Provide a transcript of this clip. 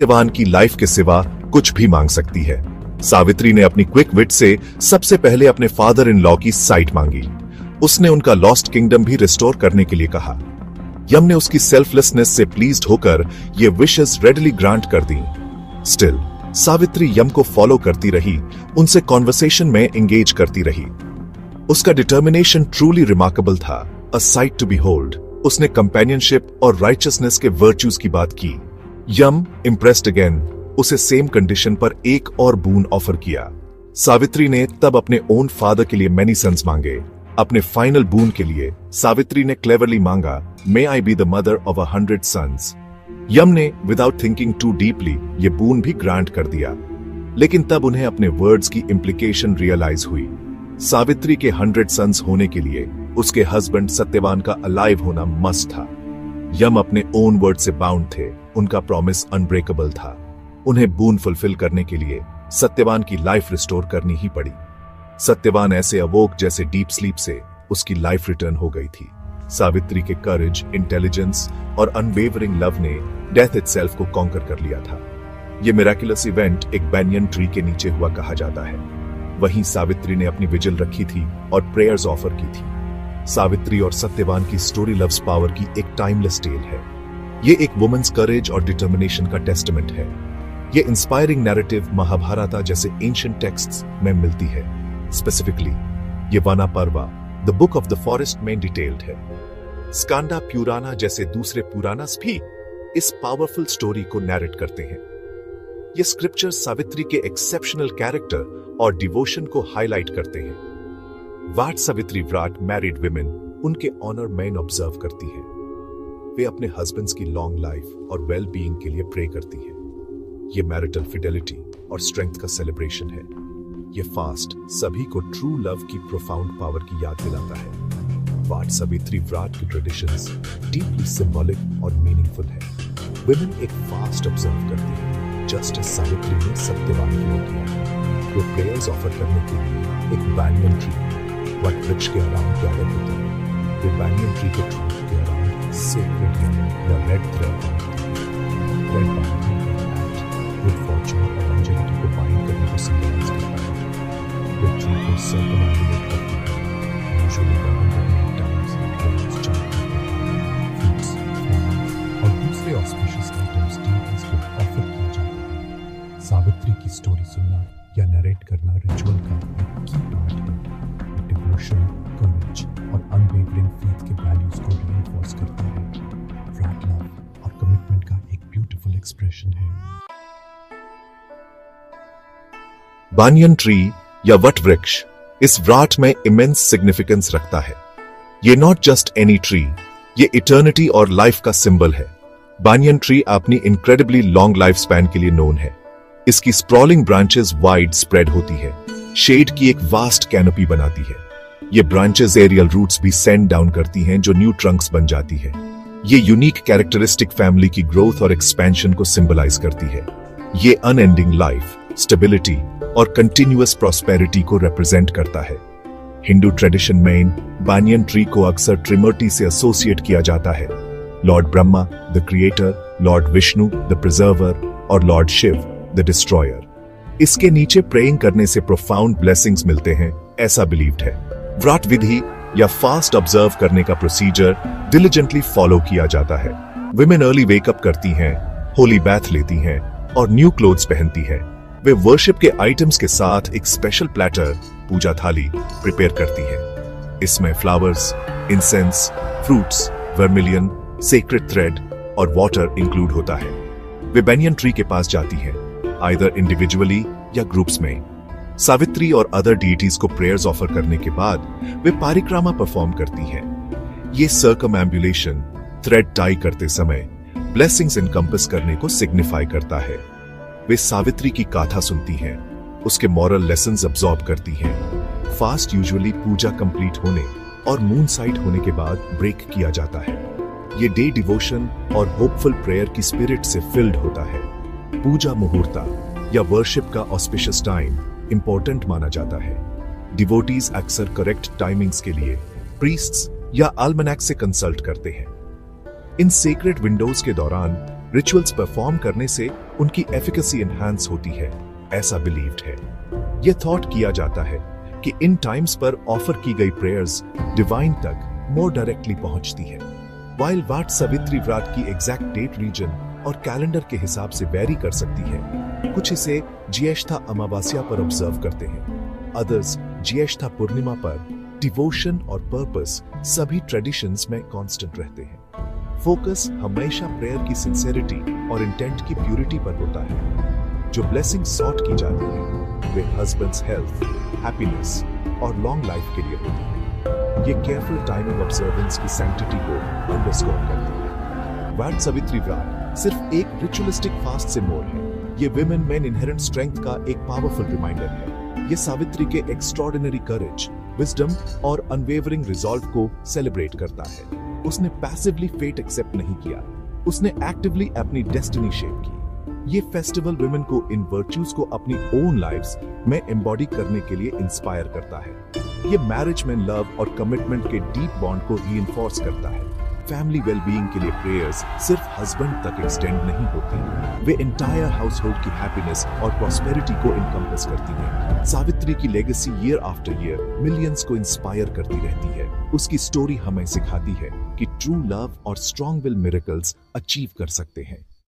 सत्यवान की लाइफ के सिवा कुछ भी मांग सकती है। सावित्री ने अपनी क्विक विट से सबसे पहले अपने फादर इन लॉ की साइट मांगी। उसने उनका लॉस्ट किंगडम भी रिस्टोर करने के लिए कहा। यम ने उसकी सेल्फलेसनेस से प्लीज्ड होकर ये विशेस रेडली ग्रांट कर दी। स्टिल सावित्री यम को फॉलो करती रही, उनसे कॉन्वर्सेशन में एंगेज करती रही। उसका डिटर्मिनेशन ट्रूली रिमार्केबल था, अ साइट टू बिहोल्ड। उसने कंपेनियनशिप और राइचसनेस के वर्च्यूज की बात की। यम इम्प्रेस्ड अगेन, उसे सेम कंडीशन पर एक और बून ऑफर किया। सावित्री ने तब अपने ओन फादर के लिए मेनी सन्स मांगे। अपने फाइनल बून के लिए सावित्री ने क्लेवरली मांगा, may I be the mother of 100 sons. Yama ने विदाउट थिंकिंग टू डीपली ये बून भी ग्रांट कर दिया, लेकिन तब उन्हें अपने वर्ड्स की इम्प्लीकेशन रियलाइज हुई। सावित्री के 100 सन्स होने के लिए उसके हस्बैंड सत्यवान का अलाइव होना मस्ट था। यम अपने ओन वर्ड से बाउंड थे, उनका प्रॉमिस अनब्रेकेबल था। उन्हें बून फुलफिल करने के लिए सत्यवान की लाइफ रिस्टोर करनी ही पड़ी। सत्यवान ऐसे अवोक जैसे डीप स्लीप से उसकी लाइफ रिटर्न हो गई थी। सावित्री के करेज, इंटेलिजेंस और अनवेवरिंग लव ने डेथ इटसेल्फ को कॉन्कर कर लिया था। यह मिरेकुलस इवेंट एक बैनियन ट्री के नीचे हुआ कहा जाता है। वहीं सावित्री ने अपनी विजिल रखी थी और प्रेयर्स ऑफर की थी। सावित्री और सत्यवान की स्टोरी लव्स पावर की एक टाइमलेस टेल है। ये एक वुमेन्स करेज और डिटर्मिनेशन का टेस्टमेंट है। ये इंस्पायरिंग नैरेटिव महाभारत जैसे एंशिएंट टेक्स्ट्स में मिलती है। स्पेसिफिकली ये वाना पर्वा, the book of the forest में डिटेल्ड है। स्कांदा पुराना जैसे दूसरे पुराणास भी इस पावरफुल स्टोरी को नैरेट करते हैं। ये स्क्रिप्चर सावित्री के एक्सेप्शनल कैरेक्टर और डिवोशन को हाईलाइट करते हैं। वाट सावित्री व्राट मैरिड विमेन उनके ऑनर में ऑब्जर्व करती है। वे अपने हस्बैंड्स की लॉन्ग लाइफ और वेल बीइंग के लिए प्रे करती हैं। ये मैरिटल फिडेलिटी और स्ट्रेंथ का सेलिब्रेशन है। ये फास्ट सभी को ट्रू लव की प्रोफाउंड पावर की याद दिलाता है। वाट सावित्री व्राट की ट्रेडिशंस डीपली सिंबॉलिक और मीनिंगफुल है। विमेन एक फास्ट ऑब्जर्व करती है, जस्ट एज सावित्री ने सत्यवान के लिए किया। वे प्रेयर्स ऑफर करने के लिए एक बैनियन ट्री वट वृक्ष के अराउंड गैदर होते हैं। वे बैनियन ट्री के ट्रंक के अराउंड सेक्रेड या रेड थ्रेड बांधते हैं। गुड फॉर्चून और लॉन्जेविटी को बाइंड करने को सिंबलाइज करता है। वे ट्री को सर्कमएम्बुलेट करते हैं। यूजुअली 108 टाइम्स प्लेयर्स चांट करते हैं। फ्रूट्स, फ्लावर्स और दूसरे ऑस्पिशियस आइटम्स डीटीज को ऑफर किए जाते हैं। सावित्री की स्टोरी सुनना या नरेट करना रिचुअल का एक की पार्ट है। डिवोशन, करेज और अनवेवरिंग फेथ के वैल्यूज को रीइंफोर्स करता है। व्राट लव और कमिटमेंट का एक ब्यूटीफुल एक्सप्रेशन है। बानियन ट्री या वट वृक्ष इस व्राट में इमेंस सिग्निफिकेंस रखता है। ये नॉट जस्ट एनी ट्री, ये इटर्निटी और लाइफ का सिंबल है। बानियन ट्री अपनी इनक्रेडिबली लॉन्ग लाइफ स्पैन के लिए नोन है। इसकी स्प्रॉलिंग ब्रांचेस वाइड स्प्रेड होती है, शेड की एक वास्ट कैनोपी बनाती है। ये ब्रांचेस एरियल रूट्स भी सेंड डाउन करती हैं जो न्यू ट्रंक्स बन जाती है। ये यूनिक कैरेक्टरिस्टिक फैमिली की ग्रोथ और एक्सपेंशन को सिंबलाइज करती है। ये अनएंडिंग लाइफ, स्टेबिलिटी और कंटिन्यूअस प्रॉस्पेरिटी को रिप्रेजेंट करता है। हिंदू ट्रेडिशन में बानियन ट्री को अक्सर ट्रिमर्टी से एसोसिएट किया जाता है। Lord Brahma the creator, Lord Vishnu the preserver और लॉर्ड शिव द डिस्ट्रॉयर। इसके नीचे प्रेइंग करने से प्रोफाउंड ब्लेसिंग्स मिलते हैं, ऐसा बिलीव्ड है। व्राट विधि या फास्ट ऑब्जर्व करने का प्रोसीजर डिलिजेंटली फॉलो किया जाता है। विमेन अर्ली वेकअप करती हैं, होली बैथ लेती हैं और न्यू क्लोथ्स पहनती हैं। वे वर्शिप के आइटम्स के साथ एक स्पेशल प्लेटर, पूजा थाली प्रिपेयर करती हैं। इसमें flowers, incense, fruits, vermilion, sacred thread और वाटर इंक्लूड होता है। वे बैनियन ट्री के पास जाती हैं, आइदर इंडिविजुअली या ग्रुप्स में। सावित्री और अदर डीटीज को प्रेयर्स ऑफर करने के बाद वे पारिक्रमा परफॉर्म करती हैं। ये सर्कमएम्बुलेशन थ्रेड टाई करते समय ब्लेसिंग्स इनकम्पस करने को सिग्निफाई करता है। वे सावित्री की गाथा सुनती हैं, उसके मॉरल लेसन्स अब्सॉर्ब करती हैं। फास्ट यूजुअली पूजा कंप्लीट होने और मून साइट होने के बाद ब्रेक किया जाता है। ये डे डिवोशन और होपफुल प्रेयर की स्पिरिट से फिल्ड होता है। पूजा मुहूर्ता या वर्शिप का ऑस्पिशियस टाइम इंपॉर्टेंट माना जाता है। डिवोटीज अक्सर करेक्ट टाइमिंग्स के लिए प्रीस्ट्स या अल्मनैक से कंसल्ट करते हैं। इन सेक्रेड विंडोज के दौरान रिचुअल्स परफॉर्म करने से उनकी एफिकेसी एनहांस होती है, ऐसा बिलीव्ड है। यह थॉट किया जाता है कि इन टाइम्स पर ऑफर की गई प्रेयर्स डिवाइन तक मोर डायरेक्टली पहुंचती है। वाइल वाट सावित्री व्रत की एग्जैक्ट डेट रीजन और कैलेंडर के हिसाब से वेरी कर सकती है। कुछ इसे ज्येष्ठा अमावस्या पर ऑब्जर्व करते हैं, अदर्स ज्येष्ठा पूर्णिमा पर। डिवोशन और पर्पस सभी ट्रेडिशंस में कांस्टेंट रहते हैं। फोकस हमेशा प्रेयर की सिंसेरिटी और इंटेंट की प्यूरिटी पर होता है। जो ब्लेसिंग सॉट की जाती है वे हस्बैंड्स हेल्थ, हैप्पीनेस और लॉन्ग लाइफ के लिए होती है। ये केयरफुल टाइमिंग ऑब्जर्वेंस की सैंक्टिटी को अंडरस्कोर करती है। वाट सावित्री व्रत सिर्फ एक रिचुअलिस्टिक फास्ट से मोर है। ये विमेन में इनहेरेंट स्ट्रेंथ का एक पावरफुल रिमाइंडर है। ये सावित्री के एक्स्ट्रॉर्डिनरी करेज, विजडम और अनवेवरिंग रिजॉल्व को सेलिब्रेट करता है। उसने पैसिवली फेट एक्सेप्ट नहीं किया, उसने एक्टिवली अपनी डेस्टिनी शेप की। ये फेस्टिवल विमेन को इन वर्च्यूज को अपनी ओन लाइव्स में एम्बॉडी करने के लिए इंस्पायर करता है। ये मैरिज में लव और कमिटमेंट के डीप बॉन्ड को रीइंफोर्स करता है। फैमिली वेलबीइंग के लिए प्रेयर्स सिर्फ हस्बैंड तक एक्सटेंड नहीं होती, वे एंटायर हाउस होल्ड की हैप्पीनेस और प्रॉस्पेरिटी को इनकम्पस करती है। सावित्री की legacy year after year millions को इंस्पायर करती रहती है। उसकी स्टोरी हमें सिखाती है कि ट्रू लव और स्ट्रॉन्ग विल मिरेकल्स अचीव कर सकते हैं।